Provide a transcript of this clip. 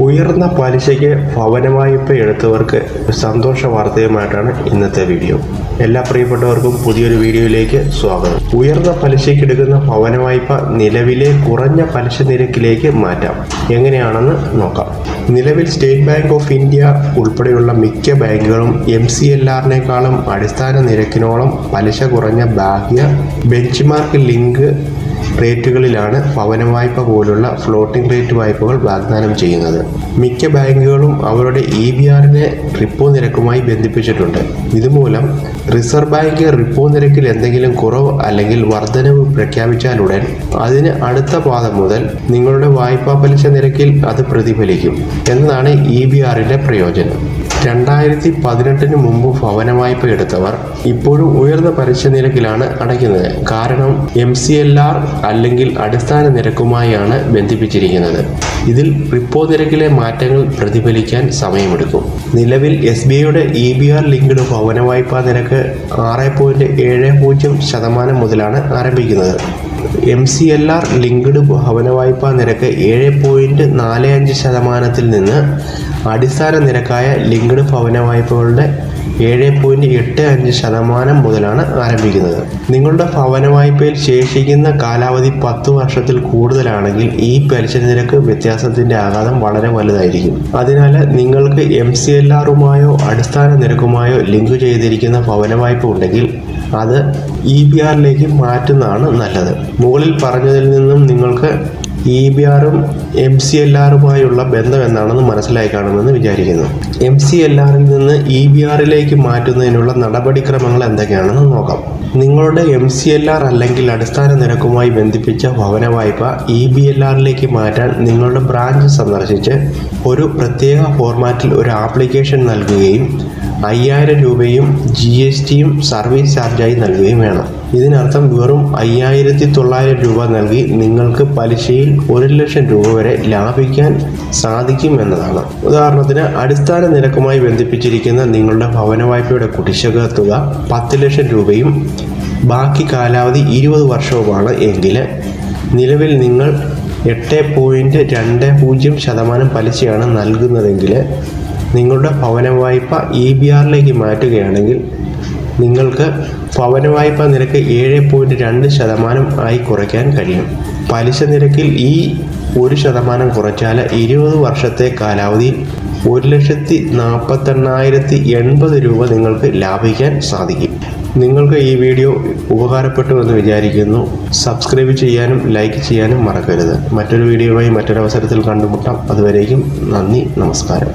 ഉയർന്ന പലിശയ്ക്ക് ഭവന വായ്പ എടുത്തവർക്ക് സന്തോഷ വാർത്തയുമായിട്ടാണ് ഇന്നത്തെ വീഡിയോ. എല്ലാ പ്രിയപ്പെട്ടവർക്കും പുതിയൊരു വീഡിയോയിലേക്ക് സ്വാഗതം. ഉയർന്ന പലിശയ്ക്ക് എടുക്കുന്ന ഭവന വായ്പ നിലവിലെ കുറഞ്ഞ പലിശ നിരക്കിലേക്ക് മാറ്റാം. എങ്ങനെയാണെന്ന് നോക്കാം. നിലവിൽ സ്റ്റേറ്റ് ബാങ്ക് ഓഫ് ഇന്ത്യ ഉൾപ്പെടെയുള്ള മിക്ക ബാങ്കുകളും MCLR-നേക്കാളും അടിസ്ഥാന നിരക്കിനോളം പലിശ കുറഞ്ഞ ബാഹ്യ ബെഞ്ച്മാർക്ക് ലിങ്ക് റേറ്റുകളിലാണ് ഭവന വായ്പ പോലുള്ള ഫ്ലോട്ടിംഗ് റേറ്റ് വായ്പകൾ വാഗ്ദാനം ചെയ്യുന്നത്. മിക്ക ബാങ്കുകളും അവരുടെ EBR-നെ റിപ്പോ നിരക്കുമായി ബന്ധിപ്പിച്ചിട്ടുണ്ട്. ഇതുമൂലം റിസർവ് ബാങ്ക് റിപ്പോ നിരക്കിൽ എന്തെങ്കിലും കുറവ് അല്ലെങ്കിൽ വർധനവ് പ്രഖ്യാപിച്ചാലുടൻ അതിന് അടുത്ത പാദം മുതൽ നിങ്ങളുടെ വായ്പാ പലിശ നിരക്കിൽ അത് പ്രതിഫലിക്കും എന്നതാണ് EBR-ന്റെ പ്രയോജനം. 2018 മുമ്പ് ഭവന വായ്പ എടുത്തവർ ഇപ്പോഴും ഉയർന്ന പലിശ നിരക്കിലാണ് അടയ്ക്കുന്നത്. കാരണം MCLR അല്ലെങ്കിൽ അടിസ്ഥാന നിരക്കുമായാണ് ബന്ധിപ്പിച്ചിരിക്കുന്നത്. ഇതിൽ റിപ്പോ നിരക്കിലെ മാറ്റങ്ങൾ പ്രതിഫലിക്കാൻ സമയമെടുക്കും. നിലവിൽ SBIയുടെ EBR ലിങ്ക്ഡ് ഭവന വായ്പാ നിരക്ക് 6.70% മുതലാണ് ആരംഭിക്കുന്നത്. MCLR ലിങ്ക്ഡ് ഭവന വായ്പാ നിരക്ക് 7.45% നിന്ന് അടിസ്ഥാന നിരക്കായ ലിങ്ക്ഡ് ഭവന വായ്പകളുടെ 7.85% മുതലാണ് ആരംഭിക്കുന്നത്. നിങ്ങളുടെ ഭവന വായ്പയിൽ ശേഷിക്കുന്ന കാലാവധി 10 വർഷത്തിൽ കൂടുതലാണെങ്കിൽ ഈ പലിശ നിരക്ക് വ്യത്യാസത്തിന്റെ ആഘാതം വളരെ വലുതായിരിക്കും. അതിനാൽ നിങ്ങൾക്ക് MCLR-ഉമായോ അടിസ്ഥാന നിരക്കുമായോ ലിങ്ക് ചെയ്തിരിക്കുന്ന ഭവന വായ്പ ഉണ്ടെങ്കിൽ അത് EBR-ലേക്ക് മാറ്റുന്നതാണ് നല്ലത്. മുകളിൽ പറഞ്ഞതിൽ നിന്നും നിങ്ങൾക്ക് EBR-ഉം MCLR-ഉമായുള്ള ബന്ധം എന്താണെന്ന് മനസ്സിലായി കാണുമെന്ന് വിചാരിക്കുന്നു. MCLR-ൽ നിന്ന് EBR-ലേക്ക് മാറ്റുന്നതിനുള്ള നടപടിക്രമങ്ങൾ എന്തൊക്കെയാണെന്ന് നോക്കാം. നിങ്ങളുടെ MCLR അല്ലെങ്കിൽ അടിസ്ഥാന നിരക്കുമായി ബന്ധിപ്പിച്ച ഭവന വായ്പ EBLR-ലേക്ക് മാറ്റാൻ നിങ്ങളുടെ ബ്രാഞ്ച് സന്ദർശിച്ച് ഒരു പ്രത്യേക ഫോർമാറ്റിൽ ഒരു ആപ്ലിക്കേഷൻ നൽകുകയും 5000 രൂപയും GSTയും സർവീസ് ചാർജായി നൽകുകയും വേണം. ഇതിനർത്ഥം വെറും 5900 രൂപ നൽകി നിങ്ങൾക്ക് പലിശയിൽ 1,00,000 രൂപ വരെ ലാഭിക്കാൻ സാധിക്കും എന്നതാണ്. ഉദാഹരണത്തിന്, അടിസ്ഥാന നിരക്കുമായി ബന്ധിപ്പിച്ചിരിക്കുന്ന നിങ്ങളുടെ ഭവന വായ്പയുടെ കുടിശ്ശിക തുക 10,00,000 രൂപയും ബാക്കി കാലാവധി 20 വർഷവുമാണ് എങ്കിൽ നിലവിൽ നിങ്ങൾ 8.20% പലിശയാണ് നൽകുന്നതെങ്കിൽ നിങ്ങളുടെ ഭവന വായ്പ EBR-ലേക്ക് മാറ്റുകയാണെങ്കിൽ നിങ്ങൾക്ക് ഭവന വായ്പ നിരക്ക് 7.2% ആയി കുറയ്ക്കാൻ കഴിയും. പലിശ നിരക്കിൽ ഈ 1% കുറച്ചാൽ 20 വർഷത്തെ കാലാവധിയിൽ 1,48,80 രൂപ നിങ്ങൾക്ക് ലാഭിക്കാൻ സാധിക്കും. നിങ്ങൾക്ക് ഈ വീഡിയോ ഉപകാരപ്പെട്ടു എന്ന് വിചാരിക്കുന്നു. സബ്സ്ക്രൈബ് ചെയ്യാനും ലൈക്ക് ചെയ്യാനും മറക്കരുത്. മറ്റൊരു വീഡിയോയുമായി മറ്റൊരവസരത്തിൽ കണ്ടുമുട്ടാം. അതുവരേക്കും നന്ദി, നമസ്കാരം.